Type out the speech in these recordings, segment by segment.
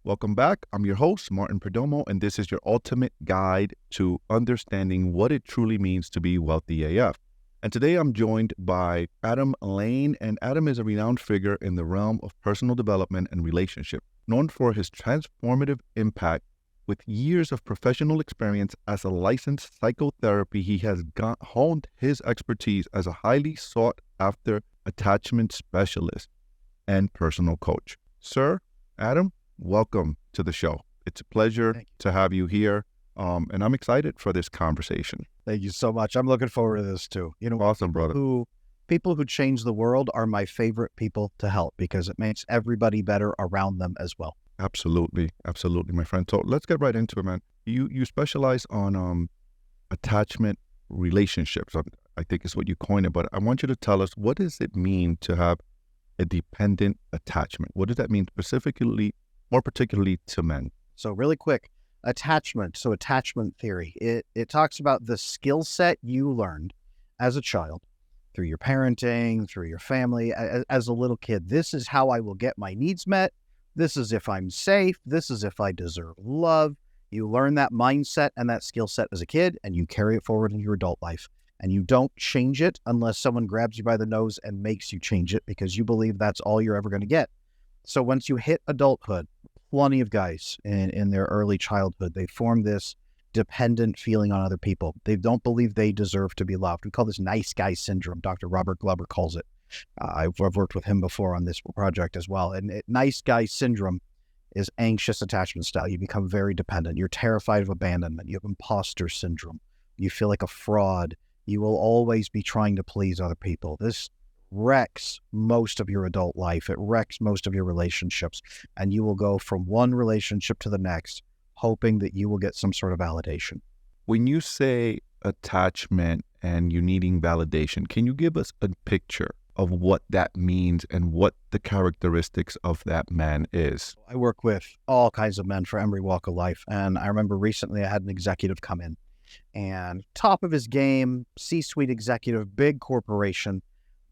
Welcome back. I'm your host, Martin Perdomo, and this is your ultimate guide to understanding what it truly means to be wealthy AF. And today I'm joined by Adam Lane, and Adam is a renowned figure in the realm of personal development and relationship, known for his transformative impact. With years of professional experience as a licensed psychotherapy, he has honed his expertise as a highly sought-after attachment specialist and personal coach. Sir, Adam, welcome to the show. It's a pleasure to have you here, and I'm excited for this conversation. Thank you so much. I'm looking forward to this too. Awesome, brother. People who change the world are my favorite people to help because it makes everybody better around them as well. Absolutely, my friend. So let's get right into it, man. You specialize on attachment relationships. I think is what you coined it, but I want you to tell us, what does it mean to have a dependent attachment? What does that mean specifically, more particularly to men? So really quick, attachment theory. It talks about the skill set you learned as a child through your parenting, through your family, as a little kid. This is how I will get my needs met. This is if I'm safe. This is if I deserve love. You learn that mindset and that skill set as a kid, and you carry it forward in your adult life. And you don't change it unless someone grabs you by the nose and makes you change it because you believe that's all you're ever going to get. So once you hit adulthood, plenty of guys in their early childhood, they form this dependent feeling on other people. They don't believe they deserve to be loved. We call this nice guy syndrome. Dr. Robert Glover calls it. I've worked with him before on this project as well. And nice guy syndrome is anxious attachment style. You become very dependent. You're terrified of abandonment. You have imposter syndrome. You feel like a fraud. You will always be trying to please other people. This wrecks most of your adult life. It wrecks most of your relationships. And you will go from one relationship to the next, hoping that you will get some sort of validation. When you say attachment and you needing validation, can you give us a picture of what that means and what the characteristics of that man is? I work with all kinds of men for every walk of life. And I remember recently I had an executive come in and top of his game, C-suite executive, big corporation.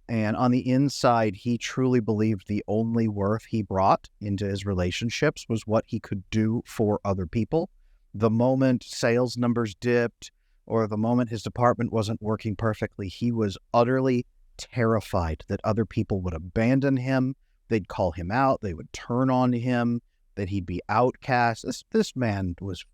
And on the inside, he truly believed the only worth he brought into his relationships was what he could do for other people. The moment sales numbers dipped or the moment his department wasn't working perfectly, he was utterly terrified that other people would abandon him. They'd call him out. They would turn on him, that he'd be outcast. This man was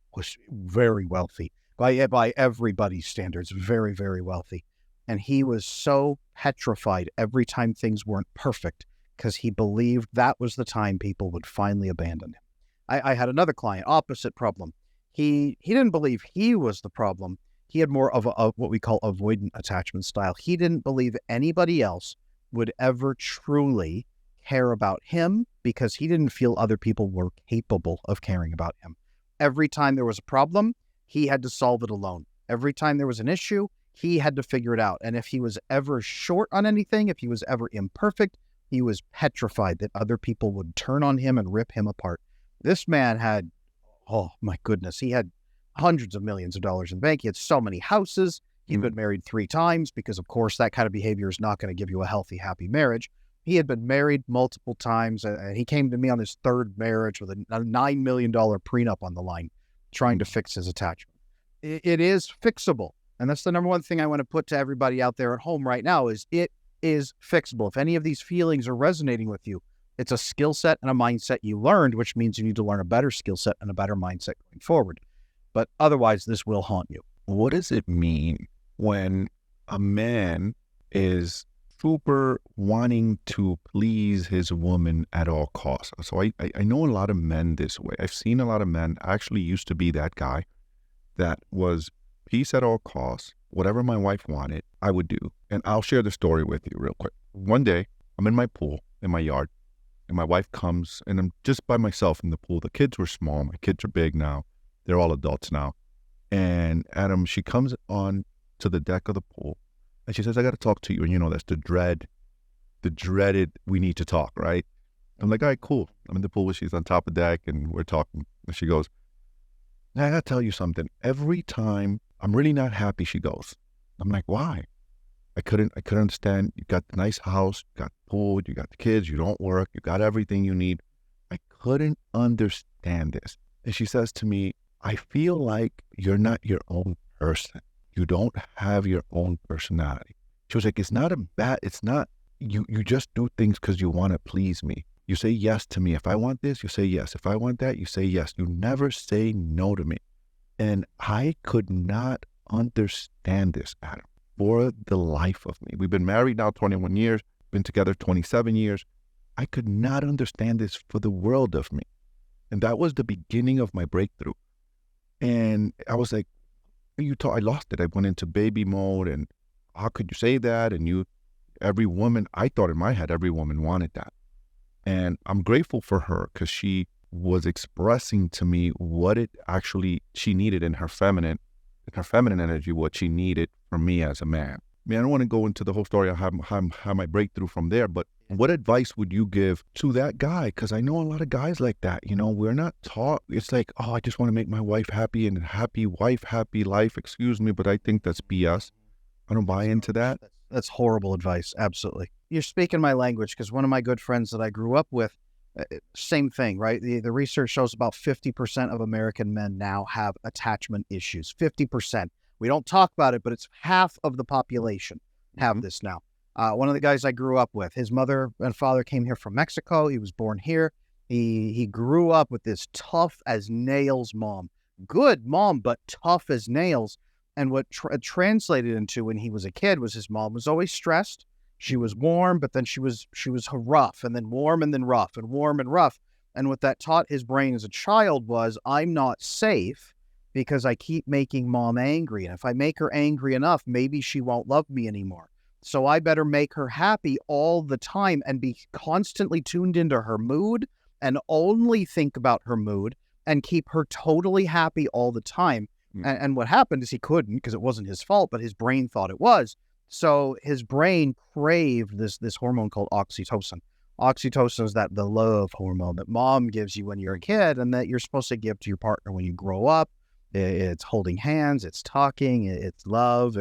very wealthy by everybody's standards, very, very wealthy. And he was so petrified every time things weren't perfect because he believed that was the time people would finally abandon him. I had another client, opposite problem. He didn't believe he was the problem. He had more of what we call avoidant attachment style. He didn't believe anybody else would ever truly care about him because he didn't feel other people were capable of caring about him. Every time there was a problem, he had to solve it alone. Every time there was an issue, he had to figure it out. And if he was ever short on anything, if he was ever imperfect, he was petrified that other people would turn on him and rip him apart. This man had, oh my goodness, he had hundreds of millions of dollars in the bank. He had so many houses. He'd been married 3 times because, of course, that kind of behavior is not going to give you a healthy, happy marriage. He had been married multiple times, and he came to me on his 3rd marriage with a $9 million prenup on the line, trying to fix his attachment. It is fixable. And that's the number one thing I want to put to everybody out there at home right now is it is fixable. If any of these feelings are resonating with you, it's a skill set and a mindset you learned, which means you need to learn a better skill set and a better mindset going forward. But otherwise, this will haunt you. What does it mean when a man is super wanting to please his woman at all costs? So I know a lot of men this way. I've seen a lot of men. I actually used to be that guy that was peace at all costs. Whatever my wife wanted, I would do. And I'll share the story with you real quick. One day, I'm in my pool in my yard, and my wife comes, and I'm just by myself in the pool. The kids were small. My kids are big now. They're all adults now. And Adam, she comes on to the deck of the pool, and she says, I got to talk to you. And you know, that's the dreaded, we need to talk, right? I'm like, all right, cool. I'm in the pool. She's on top of the deck, and we're talking. And she goes, I got to tell you something. Every time I'm really not happy, she goes. I'm like, why? I couldn't understand. You got the nice house, you got the pool, you got the kids, you don't work, you got everything you need. I couldn't understand understand this. And she says to me, I feel like you're not your own person. You don't have your own personality. She was like, it's not, you just do things because you want to please me. You say yes to me. If I want this, you say yes. If I want that, you say yes. You never say no to me. And I could not understand this, Adam, for the life of me. We've been married now 21 years, been together 27 years. I could not understand this for the world of me. And that was the beginning of my breakthrough. And I was like, I lost it. I went into baby mode, and how could you say that? And every woman, I thought in my head, every woman wanted that. And I'm grateful for her because she was expressing to me what she needed in her feminine energy, what she needed from me as a man. I mean, I don't want to go into the whole story. I have my breakthrough from there, but what advice would you give to that guy? Because I know a lot of guys like that. We're not taught. It's like, oh, I just want to make my wife happy, and happy wife, happy life. Excuse me, but I think that's BS. I don't buy into that. That's horrible advice. Absolutely. You're speaking my language, because one of my good friends that I grew up with, same thing, right? The research shows about 50% of American men now have attachment issues. 50%. We don't talk about it, but it's half of the population have this now. One of the guys I grew up with, his mother and father came here from Mexico. He was born here. He grew up with this tough as nails mom. Good mom, but tough as nails. And what translated into when he was a kid was his mom was always stressed. She was warm, but then she was rough, and then warm, and then rough, and warm and rough. And what that taught his brain as a child was, I'm not safe because I keep making mom angry. And if I make her angry enough, maybe she won't love me anymore. So I better make her happy all the time and be constantly tuned into her mood and only think about her mood and keep her totally happy all the time. And what happened is he couldn't, because it wasn't his fault, but his brain thought it was. So his brain craved this hormone called oxytocin. Oxytocin is the love hormone that mom gives you when you're a kid and that you're supposed to give to your partner when you grow up. It's holding hands, it's talking, it's love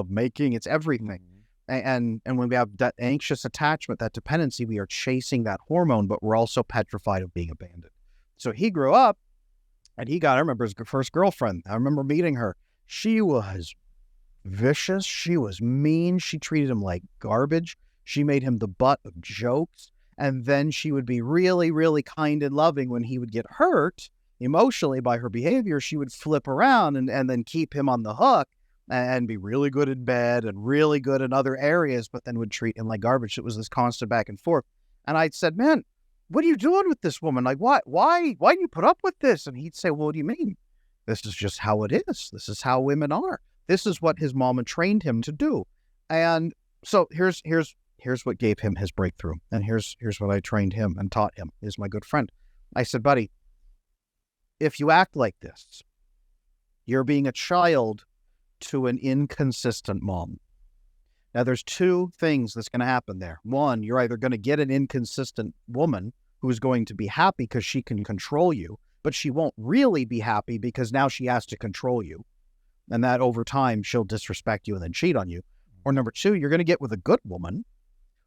making, it's everything. And when we have that anxious attachment, that dependency, we are chasing that hormone, but we're also petrified of being abandoned. So he grew up, and I remember his first girlfriend. I remember meeting her. She was vicious. She was mean. She treated him like garbage. She made him the butt of jokes. And then she would be really, really kind and loving when he would get hurt emotionally by her behavior. She would flip around and then keep him on the hook and be really good in bed and really good in other areas, but then would treat him like garbage. It was this constant back and forth. And I said, man, what are you doing with this woman? Like, why do you put up with this? And he'd say, well, what do you mean? This is just how it is. This is how women are. This is what his mama trained him to do. And so here's what gave him his breakthrough. And here's what I trained him and taught him. He's my good friend. I said, buddy, if you act like this, you're being a child to an inconsistent mom. Now, there's two things that's going to happen there. One, you're either going to get an inconsistent woman who's going to be happy because she can control you, but she won't really be happy because now she has to control you. And that over time, she'll disrespect you and then cheat on you. Or number two, you're going to get with a good woman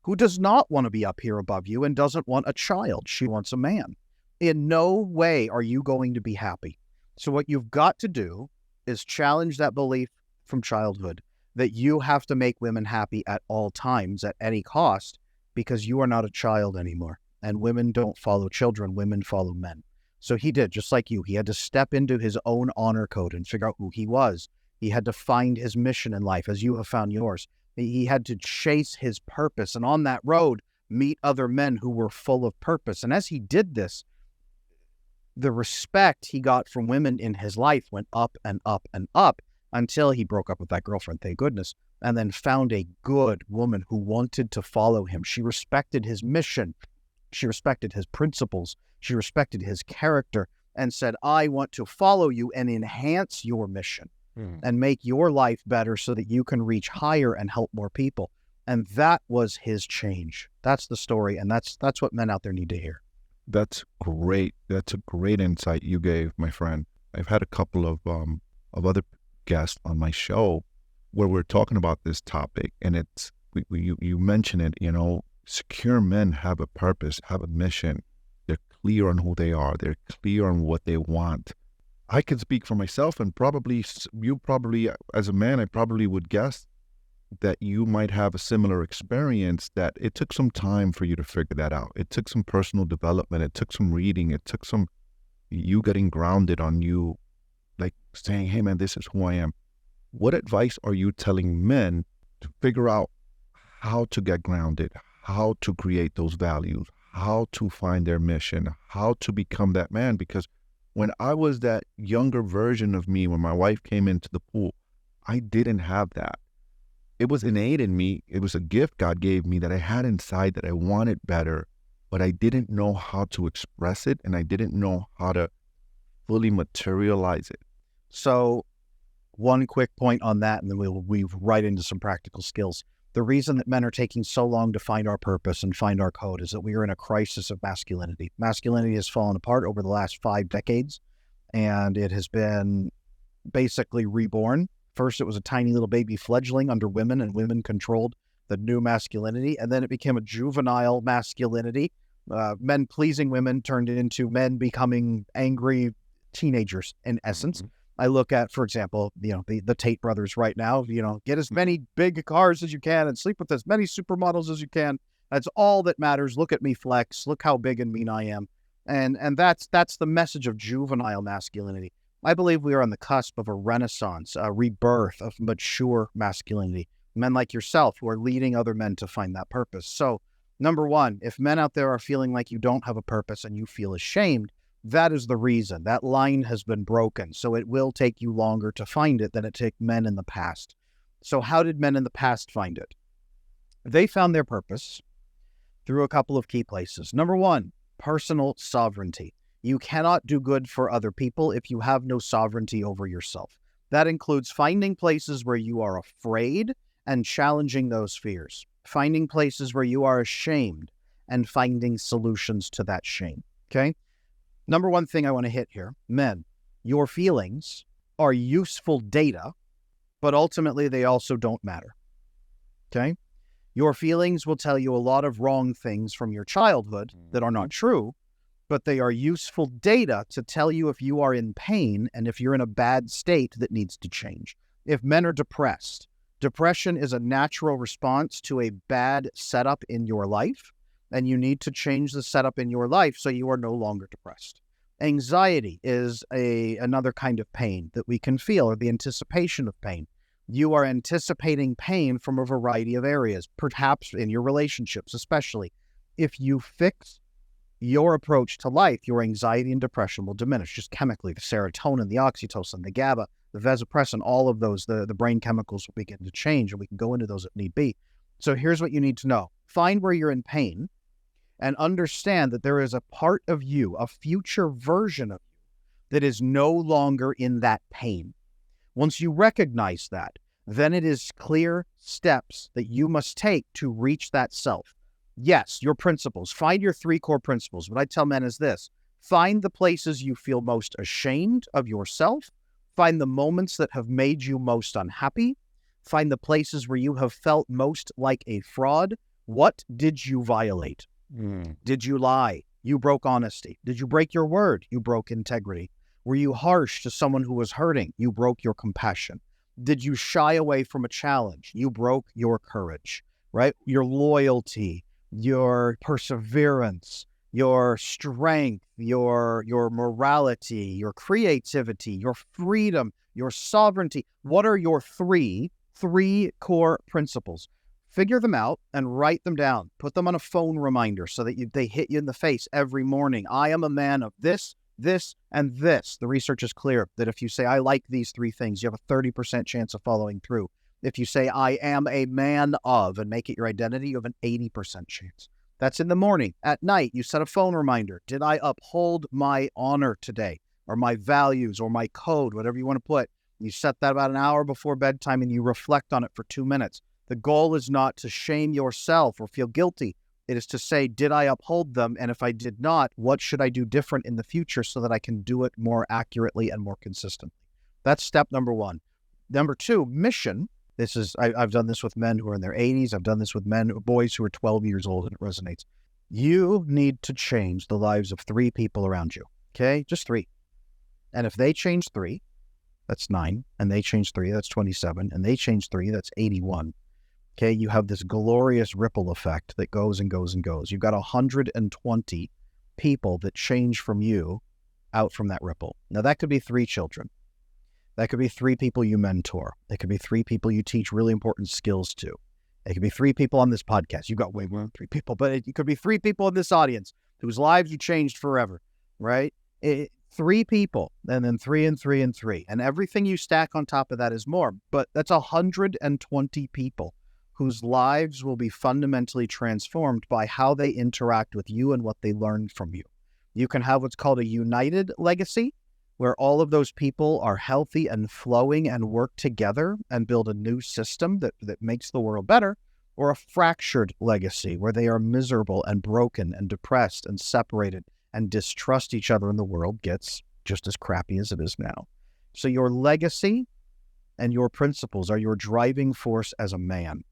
who does not want to be up here above you and doesn't want a child. She wants a man. In no way are you going to be happy. So what you've got to do is challenge that belief from childhood that you have to make women happy at all times, at any cost, because you are not a child anymore. And women don't follow children, women follow men. So he did, just like you. He had to step into his own honor code and figure out who he was. He had to find his mission in life as you have found yours. He had to chase his purpose, and on that road, meet other men who were full of purpose. And as he did this, the respect he got from women in his life went up and up and up until he broke up with that girlfriend, thank goodness, and then found a good woman who wanted to follow him. She respected his mission. She respected his principles. She respected his character and said, I want to follow you and enhance your mission and make your life better so that you can reach higher and help more people. And that was his change. That's the story. And that's what men out there need to hear. That's great. That's a great insight you gave, my friend. I've had a couple of other guests on my show where we're talking about this topic, and it's you mention it. Secure men have a purpose, have a mission. They're clear on who they are. They're clear on what they want. I can speak for myself, and you probably, as a man, I probably would guess that you might have a similar experience, that it took some time for you to figure that out. It took some personal development. It took some reading. It took some you getting grounded on you, like saying, hey man, this is who I am. What advice are you telling men to figure out how to get grounded, how to create those values, how to find their mission, how to become that man? Because when I was that younger version of me, when my wife came into the pool, I didn't have that. It was innate in me. It was a gift God gave me that I had inside, that I wanted better, but I didn't know how to express it, and I didn't know how to fully materialize it. So one quick point on that, and then we'll weave right into some practical skills. The reason that men are taking so long to find our purpose and find our code is that we are in a crisis of masculinity. Masculinity has fallen apart over the last 5 decades, and it has been basically reborn. First, it was a tiny little baby fledgling under women, and women controlled the new masculinity. And then it became a juvenile masculinity. Men pleasing women turned into men becoming angry teenagers, in essence. I look at, for example, the Tate brothers right now, get as many big cars as you can and sleep with as many supermodels as you can. That's all that matters. Look at me flex. Look how big and mean I am. And that's the message of juvenile masculinity. I believe we are on the cusp of a renaissance, a rebirth of mature masculinity. Men like yourself who are leading other men to find that purpose. So, number one, if men out there are feeling like you don't have a purpose and you feel ashamed, that is the reason. That line has been broken. So it will take you longer to find it than it took men in the past. So how did men in the past find it? They found their purpose through a couple of key places. Number one, personal sovereignty. You cannot do good for other people if you have no sovereignty over yourself. That includes finding places where you are afraid and challenging those fears. Finding places where you are ashamed and finding solutions to that shame. Okay? Number one thing I want to hit here, men, your feelings are useful data, but ultimately they also don't matter. Okay? Your feelings will tell you a lot of wrong things from your childhood that are not true, but they are useful data to tell you if you are in pain and if you're in a bad state that needs to change. If men are depressed, depression is a natural response to a bad setup in your life, and you need to change the setup in your life so you are no longer depressed. Anxiety is another kind of pain that we can feel, or the anticipation of pain. You are anticipating pain from a variety of areas, perhaps in your relationships, especially. If you fix your approach to life, your anxiety and depression will diminish just chemically. The serotonin, the oxytocin, the GABA, the vasopressin, all of those, the brain chemicals will begin to change, and we can go into those if need be. So here's what you need to know. Find where you're in pain and understand that there is a part of you, a future version of you, that is no longer in that pain. Once you recognize that, then it is clear steps that you must take to reach that self. Yes, your principles. Find your 3 core principles. What I tell men is this. Find the places you feel most ashamed of yourself. Find the moments that have made you most unhappy. Find the places where you have felt most like a fraud. What did you violate? Did you lie? You broke honesty. Did you break your word? You broke integrity. Were you harsh to someone who was hurting? You broke your compassion. Did you shy away from a challenge? You broke your courage, right? Your loyalty, your perseverance, your strength, your morality, your creativity, your freedom, your sovereignty. What are your three core principles? Figure them out and write them down. Put them on a phone reminder so that they hit you in the face every morning. I am a man of this, this, and this. The research is clear that if you say, I like these 3 things, you have a 30% chance of following through. If you say, I am a man of, and make it your identity, you have an 80% chance. That's in the morning. At night, you set a phone reminder. Did I uphold my honor today, or my values, or my code, whatever you want to put? You set that about an hour before bedtime, and you reflect on it for 2 minutes. The goal is not to shame yourself or feel guilty. It is to say, did I uphold them? And if I did not, what should I do different in the future so that I can do it more accurately and more consistently? That's step number 1. Number 2, mission. I've done this with men who are in their 80s. I've done this with boys who are 12 years old, and it resonates. You need to change the lives of 3 people around you. Okay? Just 3. And if they change 3, that's 9. And they change 3, that's 27. And they change 3, that's 81. Okay? You have this glorious ripple effect that goes and goes and goes. You've got 120 people that change from you out from that ripple. Now, that could be 3 children. That could be 3 people you mentor. It could be 3 people you teach really important skills to. It could be 3 people on this podcast. You've got way more than 3 people, but it could be 3 people in this audience whose lives you changed forever, right? 3 people, and then 3 and 3 and 3. And everything you stack on top of that is more. But that's 120 people whose lives will be fundamentally transformed by how they interact with you and what they learn from you. You can have what's called a united legacy, where all of those people are healthy and flowing and work together and build a new system that makes the world better, or a fractured legacy where they are miserable and broken and depressed and separated and distrust each other, and the world gets just as crappy as it is now. So your legacy and your principles are your driving force as a man.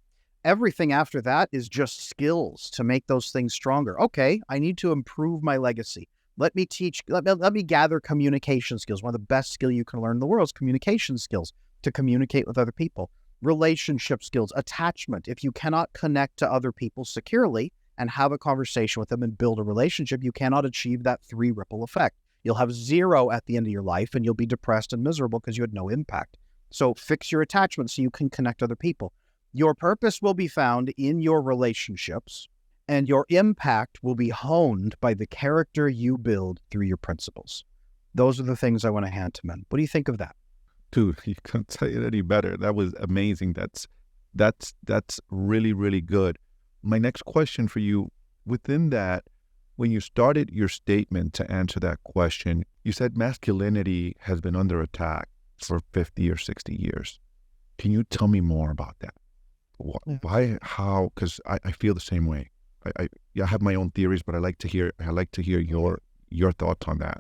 Everything after that is just skills to make those things stronger. Okay, I need to improve my legacy. Let me gather communication skills. One of the best skills you can learn in the world is communication skills, to communicate with other people. Relationship skills, attachment. If you cannot connect to other people securely and have a conversation with them and build a relationship, you cannot achieve that 3 ripple effect. You'll have 0 at the end of your life, and you'll be depressed and miserable because you had no impact. So fix your attachment so you can connect to other people. Your purpose will be found in your relationships, and your impact will be honed by the character you build through your principles. Those are the things I want to hand to men. What do you think of that? Dude, you couldn't say it any better. That was amazing. That's really, really good. My next question for you, within that, when you started your statement to answer that question, you said masculinity has been under attack for 50 or 60 years. Can you tell me more about that? Why, how? Because I feel the same way. I have my own theories, but I like to hear your thoughts on that.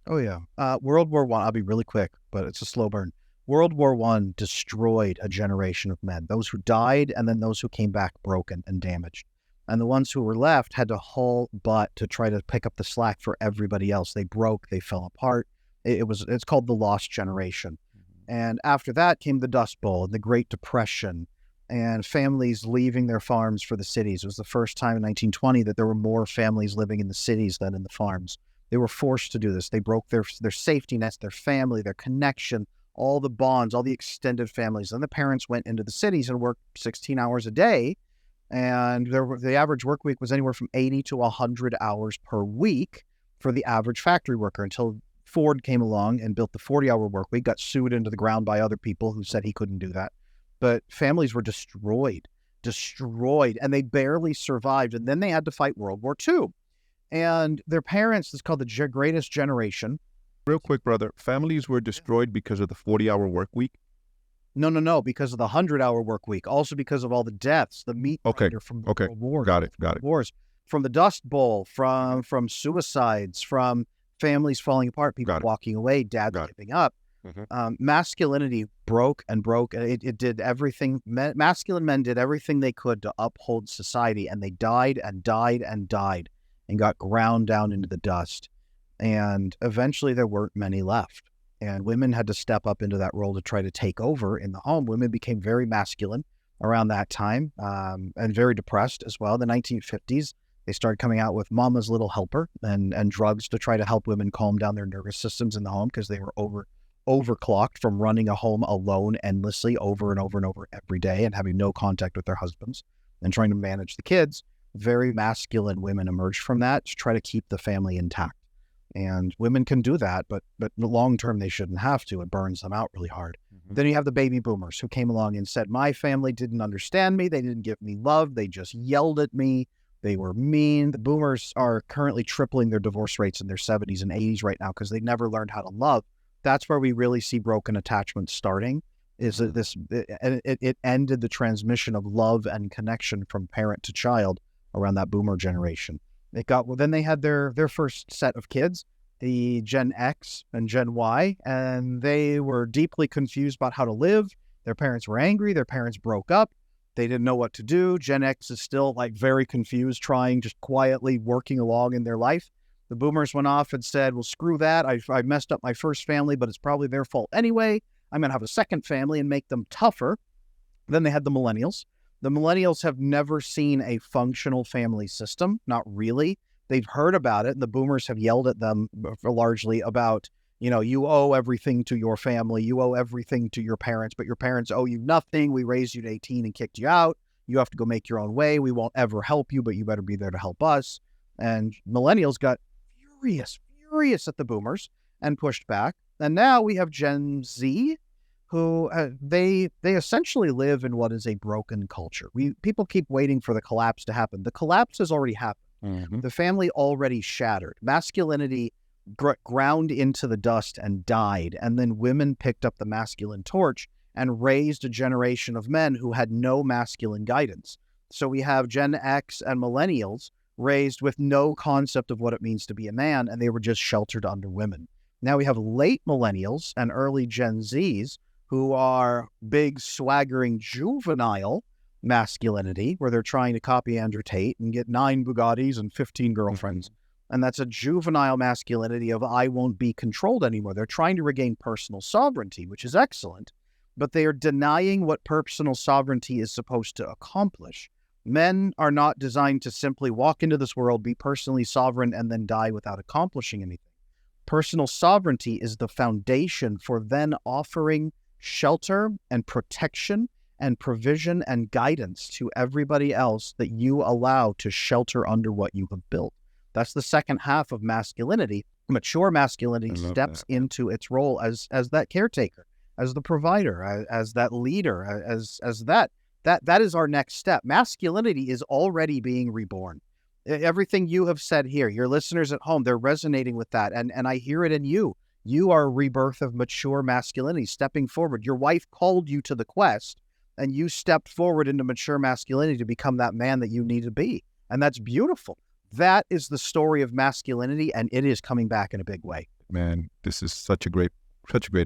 Oh yeah. World War I, I'll be really quick, but it's a slow burn. World War I destroyed a generation of men, those who died and then those who came back broken and damaged. And the ones who were left had to haul butt to try to pick up the slack for everybody else. They broke, they fell apart. It's called the lost generation. And after that came the Dust Bowl and the Great Depression, and families leaving their farms for the cities. It was the first time in 1920 that there were more families living in the cities than in the farms. They were forced to do this. They broke their safety nets, their family, their connection, all the bonds, all the extended families. Then the parents went into the cities and worked 16 hours a day. And the average work week was anywhere from 80 to 100 hours per week for the average factory worker, until Ford came along and built the 40-hour work week, got sued into the ground by other people who said he couldn't do that. But families were destroyed, and they barely survived. And then they had to fight World War II. And their parents, it's called the greatest generation. Real quick, brother, families were destroyed because of the 40-hour work week? No, because of the 100-hour work week. Also because of all the deaths, the meat grinder from the World War. Got it. Wars, from the Dust Bowl, from suicides, from families falling apart, people walking away, dads giving up. Masculinity broke. It did everything. Masculine men did everything they could to uphold society, and they died and got ground down into the dust. And eventually there weren't many left. And women had to step up into that role to try to take over in the home. Women became very masculine around that time, and very depressed as well. The 1950s, they started coming out with Mama's Little Helper and drugs to try to help women calm down their nervous systems in the home, because they were overclocked from running a home alone endlessly over and over and over every day, and having no contact with their husbands and trying to manage the kids. Very masculine women emerged from that to try to keep the family intact. And women can do that, but long term they shouldn't have to. It burns them out really hard. Then you have the baby boomers who came along and said, my family didn't understand me. They didn't give me love. They just yelled at me. They were mean. The boomers are currently tripling their divorce rates in their 70s and 80s right now, because they never learned how to love. That's where we really see broken attachment starting, is that it ended the transmission of love and connection from parent to child around that boomer generation. Then they had their first set of kids, the Gen X and Gen Y, and they were deeply confused about how to live. Their parents were angry. Their parents broke up. They didn't know what to do. Gen X is still like very confused, trying, just quietly working along in their life. The boomers went off and said, well, screw that. I messed up my first family, but it's probably their fault anyway. I'm going to have a second family and make them tougher. Then they had the millennials. The millennials have never seen a functional family system, not really. They've heard about it, and the boomers have yelled at them largely about, you owe everything to your family. You owe everything to your parents, but your parents owe you nothing. We raised you to 18 and kicked you out. You have to go make your own way. We won't ever help you, but you better be there to help us. And millennials got furious at the boomers and pushed back. And now we have Gen Z, who they essentially live in what is a broken culture. People keep waiting for the collapse to happen. The collapse has already happened. Mm-hmm. The family already shattered. Masculinity ground into the dust and died. And then women picked up the masculine torch and raised a generation of men who had no masculine guidance. So we have Gen X and millennials raised with no concept of what it means to be a man, and they were just sheltered under women. Now we have late millennials and early Gen Zs who are big, swaggering, juvenile masculinity, where they're trying to copy Andrew Tate and get 9 Bugattis and 15 girlfriends. And that's a juvenile masculinity of I won't be controlled anymore. They're trying to regain personal sovereignty, which is excellent, but they are denying what personal sovereignty is supposed to accomplish. Men are not designed to simply walk into this world, be personally sovereign, and then die without accomplishing anything. Personal sovereignty is the foundation for then offering shelter and protection and provision and guidance to everybody else that you allow to shelter under what you have built. That's the second half of masculinity. Mature masculinity steps into its role as that caretaker, as the provider, as that leader, as that. That is our next step. Masculinity is already being reborn. Everything you have said here, your listeners at home, they're resonating with that. And I hear it in you. You are a rebirth of mature masculinity, stepping forward. Your wife called you to the quest, and you stepped forward into mature masculinity to become that man that you need to be. And that's beautiful. That is the story of masculinity, and it is coming back in a big way. Man, this is such a great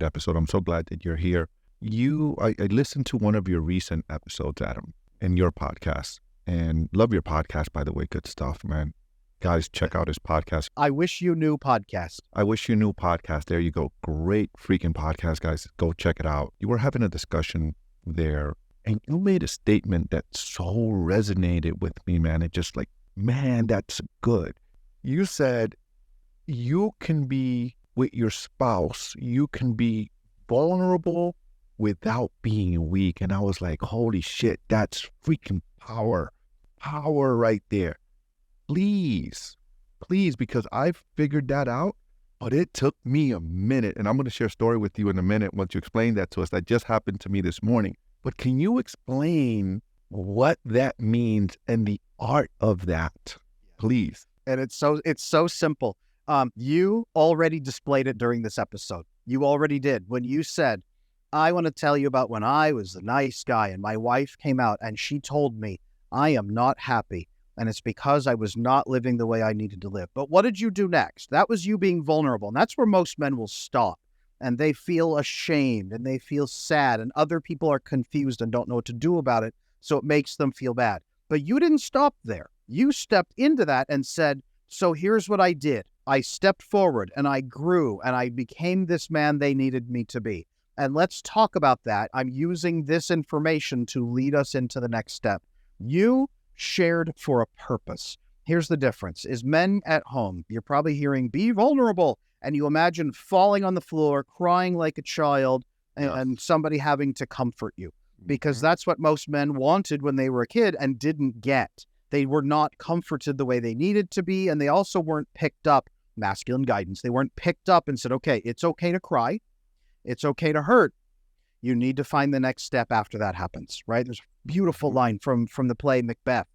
episode. I'm so glad that you're here. I listened to one of your recent episodes, Adam, in your podcast, and love your podcast, by the way. Good stuff, man. Guys, check out his podcast. I Wish You Knew podcast. I Wish You Knew podcast. There you go. Great freaking podcast, guys. Go check it out. You were having a discussion there, and you made a statement that so resonated with me, man. It just like, man, that's good. You said you can be with your spouse. You can be vulnerable without being weak. And I was like, holy shit, that's freaking power right there. Please, because I've figured that out, but it took me a minute. And I'm going to share a story with you in a minute once you explain that to us. That just happened to me this morning. But can you explain what that means and the art of that, please? And it's so simple. You already displayed it during this episode. You already did. When you said, I want to tell you about when I was the nice guy and my wife came out and she told me I am not happy. And it's because I was not living the way I needed to live. But what did you do next? That was you being vulnerable. And that's where most men will stop. And they feel ashamed and they feel sad. And other people are confused and don't know what to do about it. So it makes them feel bad. But you didn't stop there. You stepped into that and said, so here's what I did. I stepped forward and I grew and I became this man they needed me to be. And let's talk about that. I'm using this information to lead us into the next step. You shared for a purpose. Here's the difference. Is men at home, you're probably hearing, be vulnerable. And you imagine falling on the floor, crying like a child, and somebody having to comfort you. Because that's what most men wanted when they were a kid and didn't get. They were not comforted the way they needed to be. And they also weren't picked up, masculine guidance. They weren't picked up and said, okay, it's okay to cry. It's okay to hurt. You need to find the next step after that happens, right? There's a beautiful line from the play Macbeth,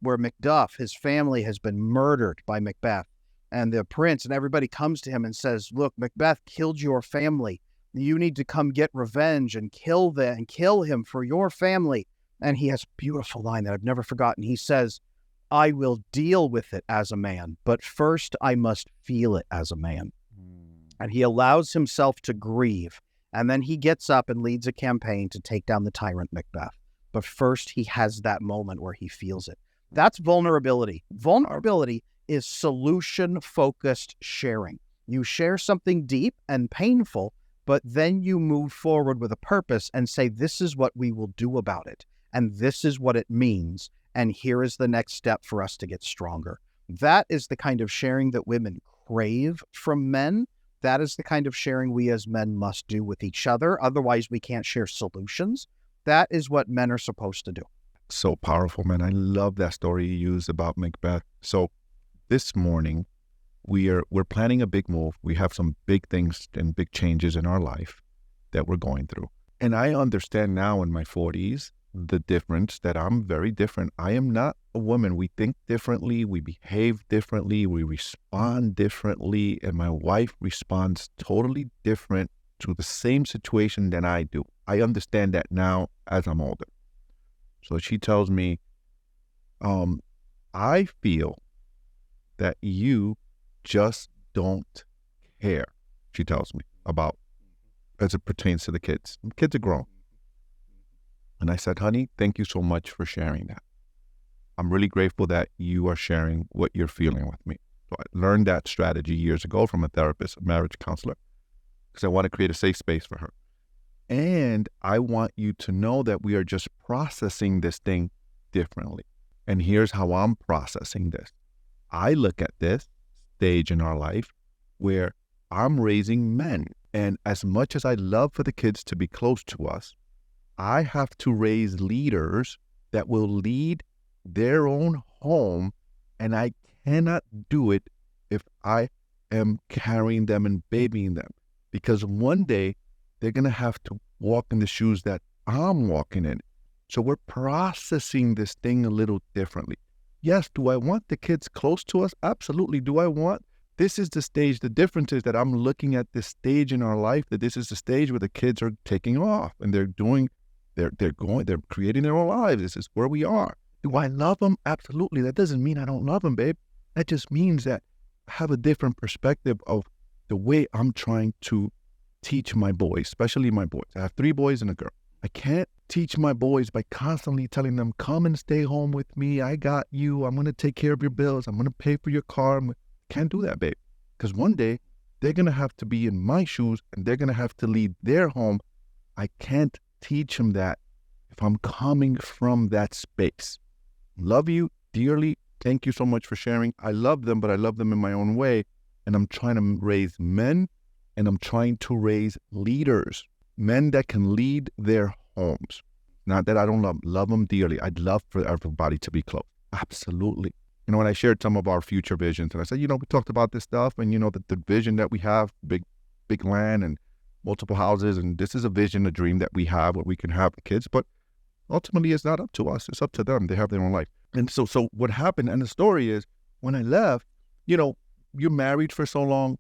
where Macduff, his family has been murdered by Macbeth. And the prince and everybody comes to him and says, look, Macbeth killed your family. You need to come get revenge and kill him for your family. And he has a beautiful line that I've never forgotten. He says, I will deal with it as a man, but first I must feel it as a man. And he allows himself to grieve. And then he gets up and leads a campaign to take down the tyrant Macbeth. but first he has that moment where he feels it. That's vulnerability. Vulnerability is solution-focused sharing. You share something deep and painful, but then you move forward with a purpose and say, this is what we will do about it. And this is what it means. And here is the next step for us to get stronger. That is the kind of sharing that women crave from men. That is the kind of sharing we as men must do with each other. Otherwise, we can't share solutions. That is what men are supposed to do. So powerful, man. I love that story you used about Macbeth. So this morning, we're planning a big move. We have some big things and big changes in our life that we're going through. And I understand now in my 40s, the difference that I'm very different. I am not a woman. We think differently. We behave differently. We respond differently. And my wife responds totally different to the same situation than I do. I understand that now as I'm older. So she tells me, I feel that you just don't care, she tells me, about as it pertains to the kids. The kids are grown. And I said, honey, thank you so much for sharing that. I'm really grateful that you are sharing what you're feeling with me. So I learned that strategy years ago from a therapist, a marriage counselor, because I want to create a safe space for her. And I want you to know that we are just processing this thing differently. And here's how I'm processing this. I look at this stage in our life where I'm raising men. And as much as I love for the kids to be close to us, I have to raise leaders that will lead their own home. And I cannot do it if I am carrying them and babying them. Because one day they're going to have to walk in the shoes that I'm walking in. So we're processing this thing a little differently. Yes, do I want the kids close to us? Absolutely. Do I want? This is the stage. The difference is that I'm looking at this stage in our life, that this is the stage where the kids are taking off and they're creating their own lives. This is where we are. Do I love them? Absolutely. That doesn't mean I don't love them, babe. That just means that I have a different perspective of the way I'm trying to teach my boys, especially my boys. I have 3 boys and a girl. I can't teach my boys by constantly telling them, come and stay home with me. I got you. I'm going to take care of your bills. I'm going to pay for your car. Can't do that, babe. Because one day they're going to have to be in my shoes and they're going to have to lead their home. I can't teach them that if I'm coming from that space. Love you dearly. Thank you so much for sharing. I love them, but I love them in my own way. And I'm trying to raise men and I'm trying to raise leaders, men that can lead their homes. Not that I don't love them dearly. I'd love for everybody to be close. Absolutely. You know, when I shared some of our future visions and I said, we talked about this stuff and, the vision that we have, big land and multiple houses. And this is a vision, a dream that we have where we can have kids. But ultimately, it's not up to us. It's up to them. They have their own life. And so what happened, and the story is, when I left, you're married for so long.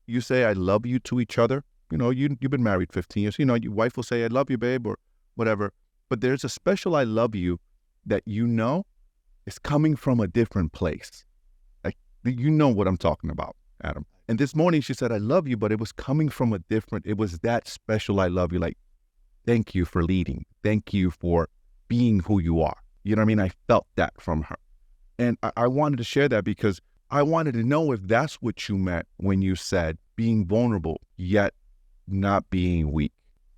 You say, I love you to each other. You've been married 15 years. Your wife will say, I love you, babe, or whatever. But there's a special I love you that is coming from a different place. Like, you know what I'm talking about, Adam. And this morning she said, I love you, but it was coming from it was that special I love you. Like, thank you for leading. Thank you for being who you are. You know what I mean? I felt that from her. And I wanted to share that because I wanted to know if that's what you meant when you said being vulnerable, yet not being weak.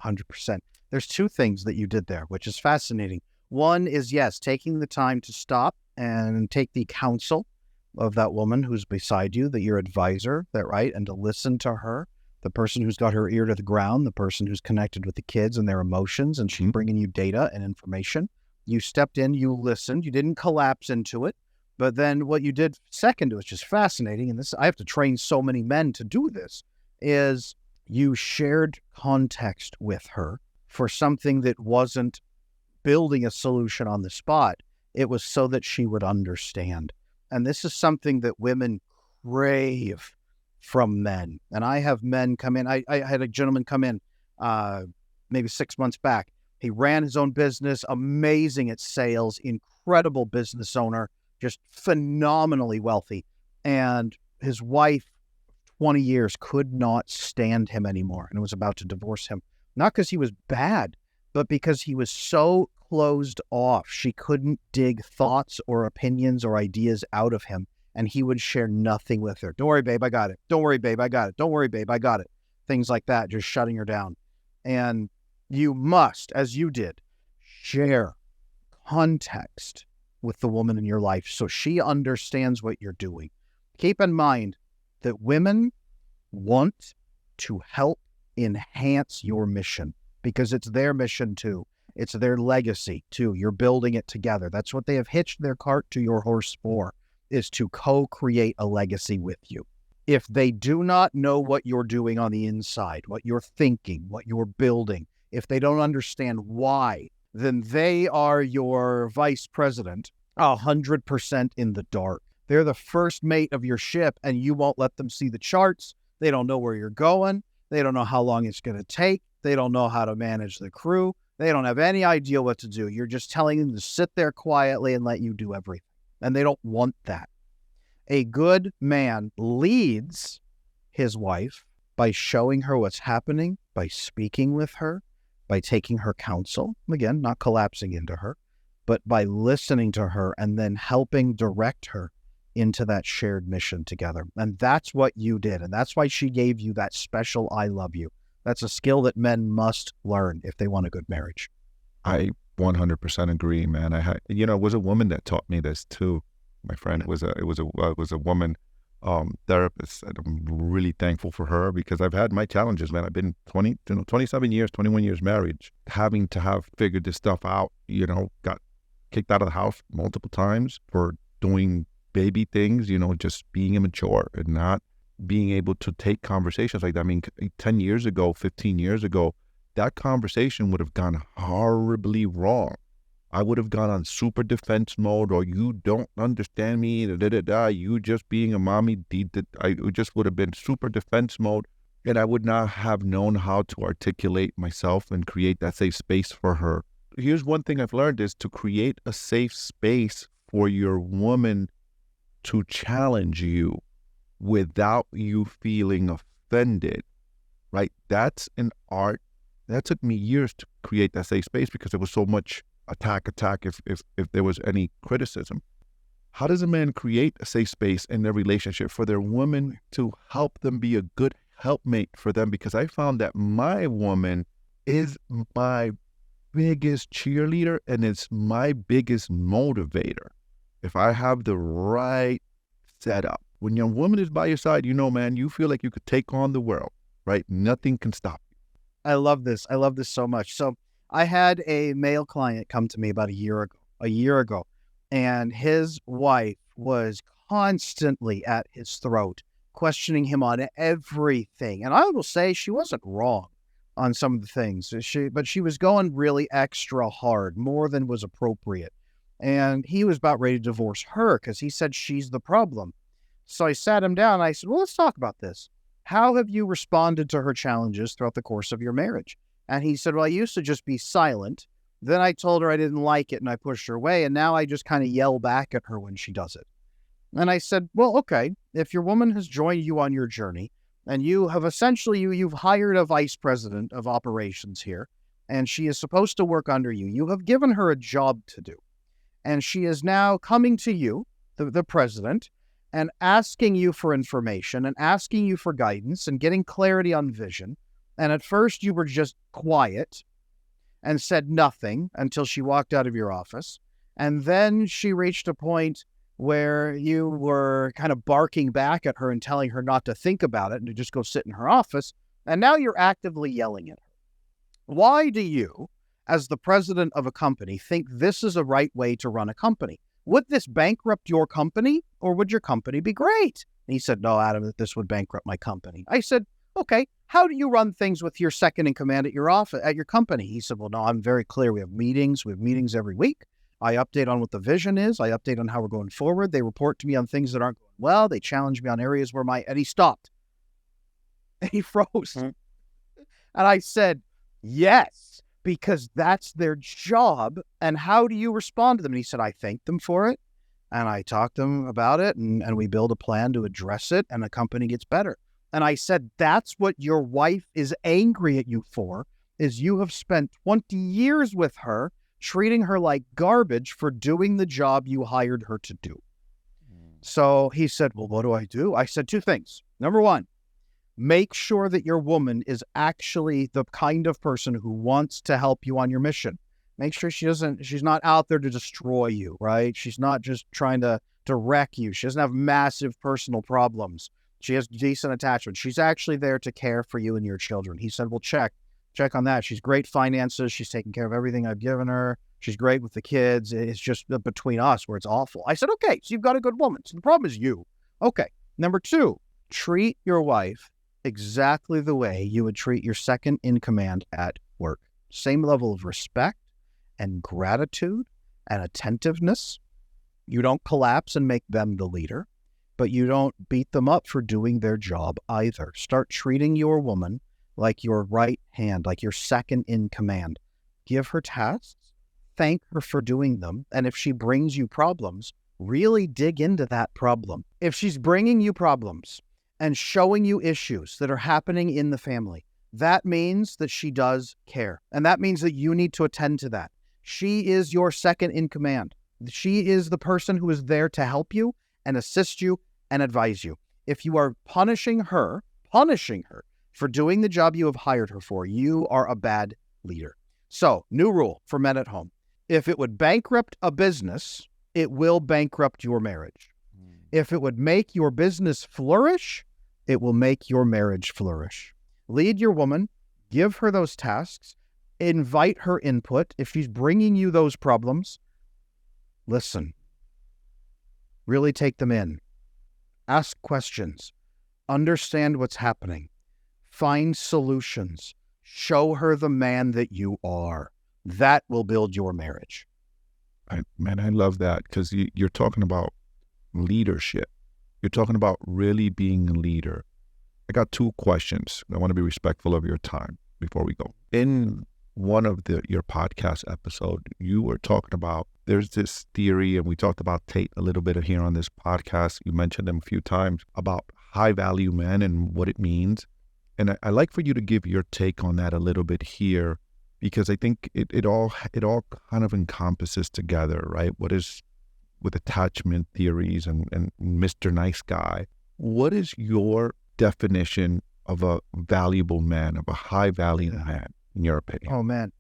100%. There's 2 things that you did there, which is fascinating. One is, yes, taking the time to stop and take the counsel of that woman who's beside you, that your advisor, right? And to listen to her, the person who's got her ear to the ground, the person who's connected with the kids and their emotions, and she's bringing you data and information. You stepped in, you listened, you didn't collapse into it. But then what you did second, which is fascinating, and this I have to train so many men to do this, is you shared context with her for something that wasn't building a solution on the spot. It was so that she would understand. And this is something that women crave from men. And I have men come in. I had a gentleman come in maybe 6 months back. He ran his own business, amazing at sales, incredible business owner, just phenomenally wealthy. And his wife, 20 years, could not stand him anymore and was about to divorce him. Not because he was bad, but because he was so closed off. She couldn't dig thoughts or opinions or ideas out of him, and he would share nothing with her. Don't worry, babe, I got it. Don't worry, babe, I got it. Don't worry, babe, I got it. Things like that, just shutting her down. And you must, as you did, share context with the woman in your life so she understands what you're doing. Keep in mind that women want to help enhance your mission because it's their mission too. It's their legacy too. You're building it together. That's what they have hitched their cart to your horse for, is to co-create a legacy with you. If they do not know what you're doing on the inside, what you're thinking, what you're building, if they don't understand why, then they are your vice president 100% in the dark. They're the first mate of your ship, and you won't let them see the charts. They don't know where you're going. They don't know how long it's going to take. They don't know how to manage the crew. They don't have any idea what to do. You're just telling them to sit there quietly and let you do everything. And they don't want that. A good man leads his wife by showing her what's happening, by speaking with her, by taking her counsel. Again, not collapsing into her, but by listening to her and then helping direct her into that shared mission together. And that's what you did. And that's why she gave you that special I love you. That's a skill that men must learn if they want a good marriage. I 100% agree, man. It was a woman that taught me this too. My friend, it was a woman therapist, and I'm really thankful for her because I've had my challenges, man. I've been 27 years, 21 years marriage, having to have figured this stuff out, got kicked out of the house multiple times for doing baby things, just being immature and not being able to take conversations like that. I mean, 10 years ago, 15 years ago, that conversation would have gone horribly wrong. I would have gone on super defense mode, or you don't understand me, you just being a mommy. I just would have been super defense mode, and I would not have known how to articulate myself and create that safe space for her. Here's one thing I've learned is to create a safe space for your woman to challenge you without you feeling offended, right? That's an art. That took me years to create that safe space because there was so much attack if there was any criticism. How does a man create a safe space in their relationship for their woman to help them be a good helpmate for them? Because I found that my woman is my biggest cheerleader and it's my biggest motivator. If I have the right setup, when your woman is by your side, man, you feel like you could take on the world, right? Nothing can stop you. I love this. I love this so much. So I had a male client come to me about a year ago, and his wife was constantly at his throat, questioning him on everything. And I will say she wasn't wrong on some of the things, but she was going really extra hard, more than was appropriate. And he was about ready to divorce her because he said she's the problem. So I sat him down and I said, well, let's talk about this. How have you responded to her challenges throughout the course of your marriage? And he said, well, I used to just be silent. Then I told her I didn't like it and I pushed her away. And now I just kind of yell back at her when she does it. And I said, well, okay, if your woman has joined you on your journey and you have essentially, you've hired a vice president of operations here, and she is supposed to work under you. You have given her a job to do. And she is now coming to you, the president, and asking you for information and asking you for guidance and getting clarity on vision. And at first you were just quiet and said nothing until she walked out of your office. And then she reached a point where you were kind of barking back at her and telling her not to think about it and to just go sit in her office. And now you're actively yelling at her. Why do you, as the president of a company, think this is a right way to run a company? Would this bankrupt your company, or would your company be great? And he said, no, Adam, that this would bankrupt my company. I said, okay, how do you run things with your second in command at your office, at your company? He said, well, no, I'm very clear. We have meetings every week. I update on what the vision is. I update on how we're going forward. They report to me on things that aren't going well. They challenge me on areas where and he stopped. And he froze. Mm-hmm. And I said, yes, because that's their job. And how do you respond to them? And he said, I thank them for it. And I talked to them about it. And we build a plan to address it. And the company gets better. And I said, that's what your wife is angry at you for, is you have spent 20 years with her treating her like garbage for doing the job you hired her to do. So he said, well, what do I do? I said 2 things. Number 1, make sure that your woman is actually the kind of person who wants to help you on your mission. Make sure she's not out there to destroy you, right? She's not just trying to wreck you. She doesn't have massive personal problems. She has decent attachment. She's actually there to care for you and your children. He said, well, check on that. She's great finances. She's taking care of everything I've given her. She's great with the kids. It's just between us where it's awful. I said, okay, so you've got a good woman. So the problem is you. Okay. Number 2, treat your wife exactly the way you would treat your second in command at work. Same level of respect and gratitude and attentiveness. You don't collapse and make them the leader, but you don't beat them up for doing their job either. Start treating your woman like your right hand, like your second in command. Give her tasks, thank her for doing them, and if she brings you problems, really dig into that problem. If she's bringing you problems and showing you issues that are happening in the family, that means that she does care. And that means that you need to attend to that. She is your second in command. She is the person who is there to help you and assist you and advise you. If you are punishing her for doing the job you have hired her for, you are a bad leader. So, new rule for men at home. If it would bankrupt a business, it will bankrupt your marriage. If it would make your business flourish, it will make your marriage flourish. Lead your woman, give her those tasks, invite her input. If she's bringing you those problems, listen. Really take them in. Ask questions. Understand what's happening. Find solutions. Show her the man that you are. That will build your marriage. I love that, because you're talking about leadership. You're talking about really being a leader. I got 2 questions. I want to be respectful of your time before we go. In one of your podcast episode, you were talking about, there's this theory, and we talked about Tate a little bit here on this podcast. You mentioned him a few times about high value men and what it means. And I like for you to give your take on that a little bit here, because I think it all kind of encompasses together, right? What is with attachment theories and Mr. Nice Guy. What is your definition of a valuable man, of a high value man, in your opinion? Oh, man.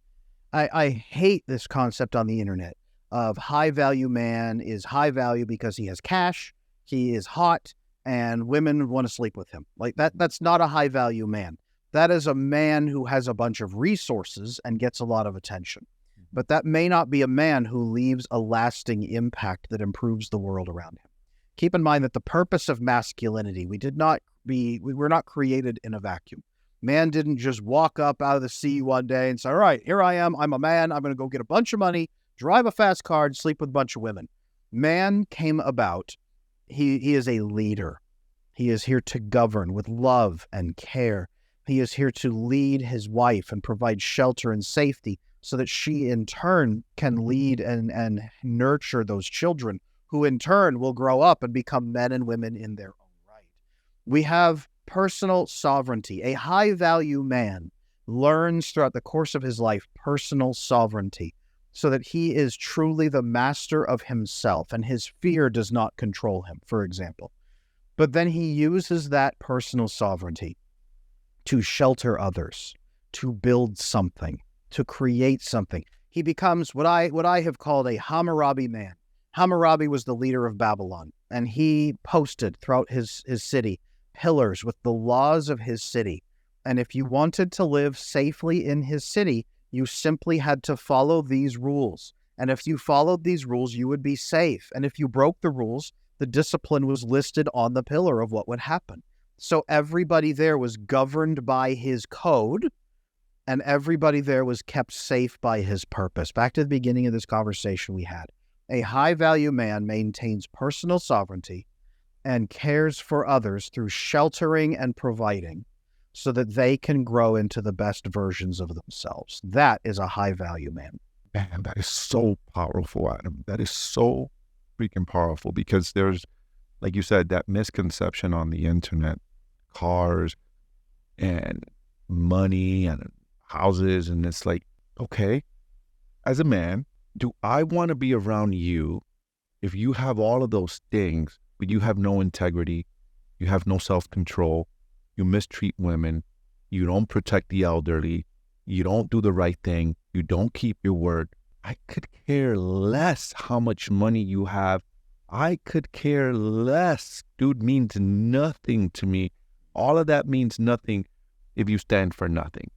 I hate this concept on the internet of high value man is high value because he has cash, he is hot, and women want to sleep with him. Like that's not a high value man. That is a man who has a bunch of resources and gets a lot of attention. But that may not be a man who leaves a lasting impact that improves the world around him. Keep in mind that the purpose of masculinity, we were not created in a vacuum. Man didn't just walk up out of the sea one day and say, all right, here I am. I'm a man. I'm going to go get a bunch of money, drive a fast car, and sleep with a bunch of women. Man came about. He is a leader. He is here to govern with love and care. He is here to lead his wife and provide shelter and safety so that she in turn can lead and nurture those children who in turn will grow up and become men and women in their own right. We have personal sovereignty. A high value man learns throughout the course of his life personal sovereignty so that he is truly the master of himself and his fear does not control him, for example. But then he uses that personal sovereignty to shelter others, to build something, to create something. He becomes what I have called a Hammurabi man. Hammurabi was the leader of Babylon, and he posted throughout his city pillars with the laws of his city. And if you wanted to live safely in his city, you simply had to follow these rules. And if you followed these rules, you would be safe. And if you broke the rules, the discipline was listed on the pillar of what would happen. So everybody there was governed by his code, and everybody there was kept safe by his purpose. Back to the beginning of this conversation we had. A high-value man maintains personal sovereignty and cares for others through sheltering and providing so that they can grow into the best versions of themselves. That is a high-value man. Man, that is so powerful, Adam. That is so freaking powerful, because there's, like you said, that misconception on the internet, cars and money and houses, and it's like, okay, as a man, Do I want to be around you if you have all of those things, but you have no integrity, you have no self-control, you mistreat women, you don't protect the elderly, you don't do the right thing, you don't keep your word? I could care less how much money you have. I could care less. Dude, means nothing to me. All of that means nothing if you stand for nothing,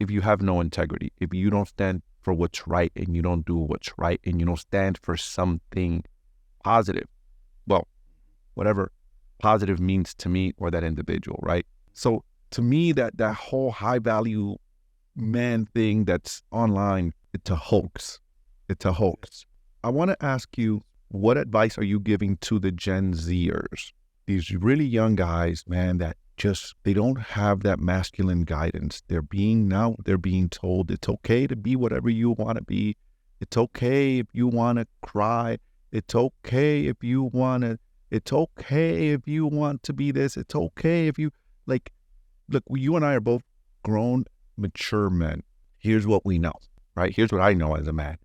if you have no integrity, if you don't stand for what's right and you don't do what's right and you don't stand for something positive. Well, whatever positive means to me or that individual, right? So to me, that whole high value man thing that's online, it's a hoax. It's a hoax. I want to ask you, what advice are you giving to the Gen Zers? These really young guys, man, that just, they don't have that masculine guidance. They're being told it's okay to be whatever you want to be. It's okay if you want to cry. It's okay if you want to, it's okay if you want to be this. It's okay if you, like, look, you and I are both grown, mature men. Here's what we know, right? Here's what I know as a man.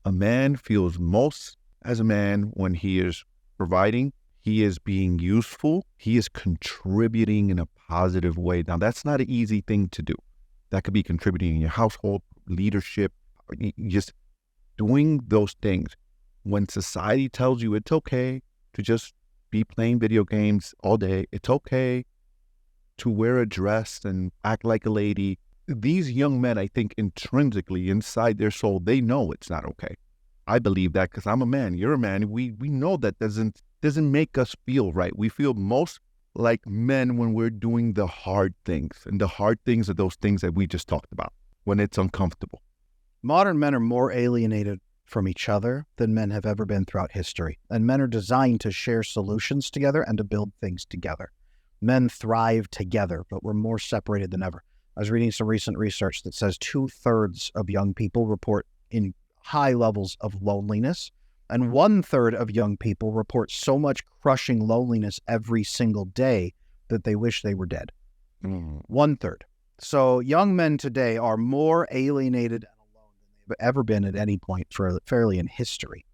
A man feels most as a man when he is providing, he is being useful, he is contributing in a positive way. Now, that's not an easy thing to do. That could be contributing in your household, leadership, just doing those things. When society tells you it's okay to just be playing video games all day, it's okay to wear a dress and act like a lady, these young men, I think intrinsically inside their soul, they know it's not okay. I believe that because I'm a man, you're a man. We know that doesn't make us feel right. We feel most like men when we're doing the hard things. And the hard things are those things that we just talked about, when it's uncomfortable. Modern men are more alienated from each other than men have ever been throughout history. And men are designed to share solutions together and to build things together. Men thrive together, but we're more separated than ever. I was reading some recent research that says 2/3 of young people report in high levels of loneliness, and 1/3 of young people report so much crushing loneliness every single day that they wish they were dead. 1/3. So young men today are more alienated and alone than they've ever been at any point fairly in history.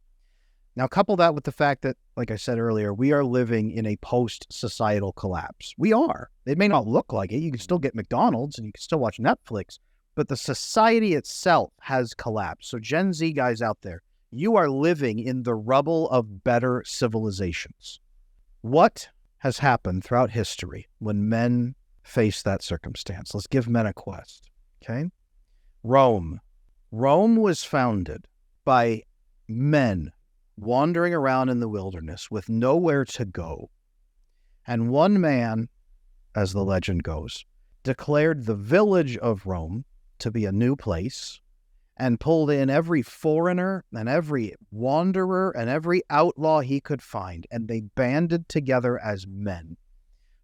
Now, couple that with the fact that, like I said earlier, we are living in a post-societal collapse. We are. It may not look like it. You can still get McDonald's and you can still watch Netflix, but the society itself has collapsed. So Gen Z guys out there, you are living in the rubble of better civilizations. What has happened throughout history when men face that circumstance? Let's give men a quest, okay? Rome. Rome was founded by men wandering around in the wilderness with nowhere to go. And one man, as the legend goes, declared the village of Rome to be a new place and pulled in every foreigner and every wanderer and every outlaw he could find. And they banded together as men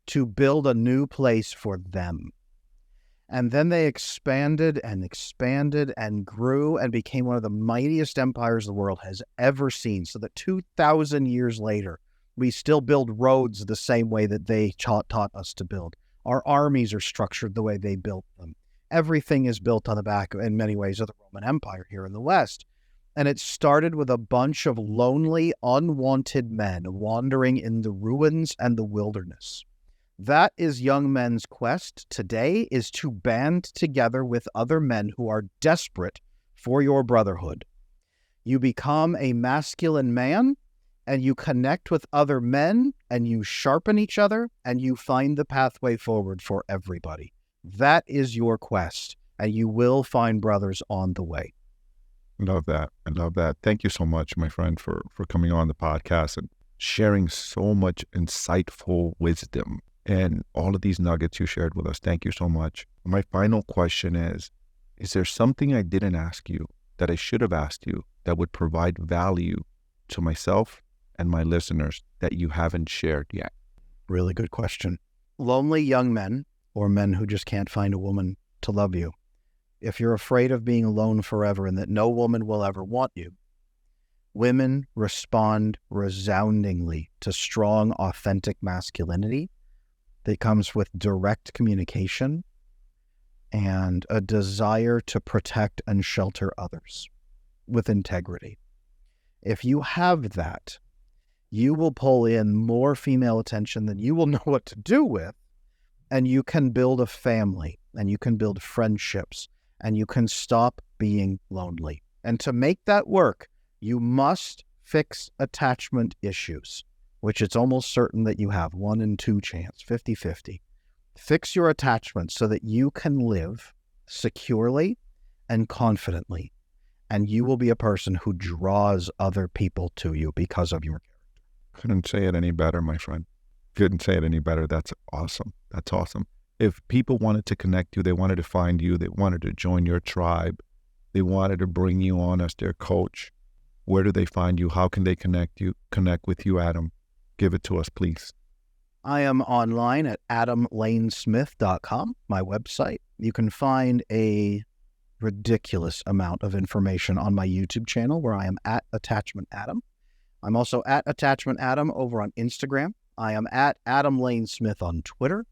to build a new place for them. And then they expanded and grew and became one of the mightiest empires the world has ever seen. So that 2,000 years later, we still build roads the same way that they taught us to build. Our armies are structured the way they built them. Everything is built on the back, in many ways, of the Roman Empire here in the West. And it started with a bunch of lonely, unwanted men wandering in the ruins and the wilderness. That is young men's quest today, is to band together with other men who are desperate for your brotherhood. You become a masculine man and you connect with other men and you sharpen each other and you find the pathway forward for everybody. That is your quest, and you will find brothers on the way. Love that. I love that. Thank you so much, my friend, for coming on the podcast and sharing so much insightful wisdom and all of these nuggets you shared with us. Thank you so much. My final question is there something I didn't ask you that I should have asked you that would provide value to myself and my listeners that you haven't shared yet? Really good question. Lonely young men, or men who just can't find a woman to love you, if you're afraid of being alone forever and that no woman will ever want you, women respond resoundingly to strong, authentic masculinity that comes with direct communication and a desire to protect and shelter others. with integrity. If you have that, you will pull in more female attention than you will know what to do with, and you can build a family, and you can build friendships, and you can stop being lonely. And to make that work, you must fix attachment issues, which it's almost certain that you have 1 in 2 chance, 50-50. Fix your attachment so that you can live securely and confidently, and you will be a person who draws other people to you because of your character. Couldn't say it any better, my friend. Couldn't say it any better. That's awesome. That's awesome. If people wanted to connect you, they wanted to find you, they wanted to join your tribe, they wanted to bring you on as their coach, where do they find you? How can they connect with you, Adam? Give it to us, please. I am online at adamlanesmith.com, my website. You can find a ridiculous amount of information on my YouTube channel where I am at Attachment Adam. I'm also at Attachment Adam over on Instagram. I am at Adam Lane Smith on Twitter.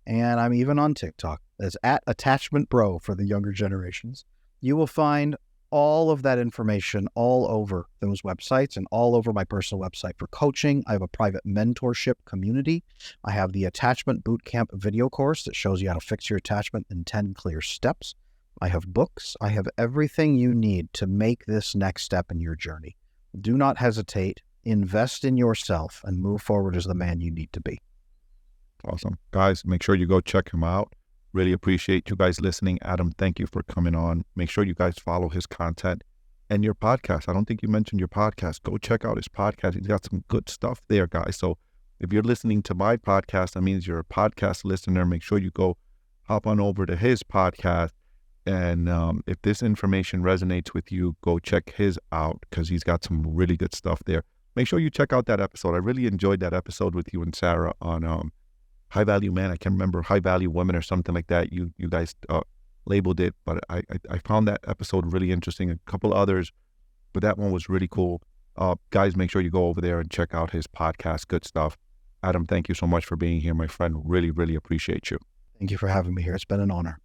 And I'm even on TikTok. That's at Attachment Bro for the younger generations. You will find all of that information all over those websites and all over my personal website for coaching. I have a private mentorship community. I have the Attachment Bootcamp video course that shows you how to fix your attachment in 10 clear steps. I have books. I have everything you need to make this next step in your journey. Do not hesitate. Invest in yourself and move forward as the man you need to be. Awesome. Guys, make sure you go check him out. Really appreciate you guys listening. Adam, thank you for coming on. Make sure you guys follow his content and your podcast. I don't think you mentioned your podcast. Go check out his podcast. He's got some good stuff there, guys. So if you're listening to my podcast, that means you're a podcast listener. Make sure you go hop on over to his podcast. And if this information resonates with you, go check his out because he's got some really good stuff there. Make sure you check out that episode. I really enjoyed that episode with you and Sarah on High Value Man. I can't remember, High Value Women or something like that. You guys labeled it, but I found that episode really interesting. A couple others, but that one was really cool. Guys, make sure you go over there and check out his podcast. Good stuff. Adam, thank you so much for being here, my friend. Really, really appreciate you. Thank you for having me here. It's been an honor.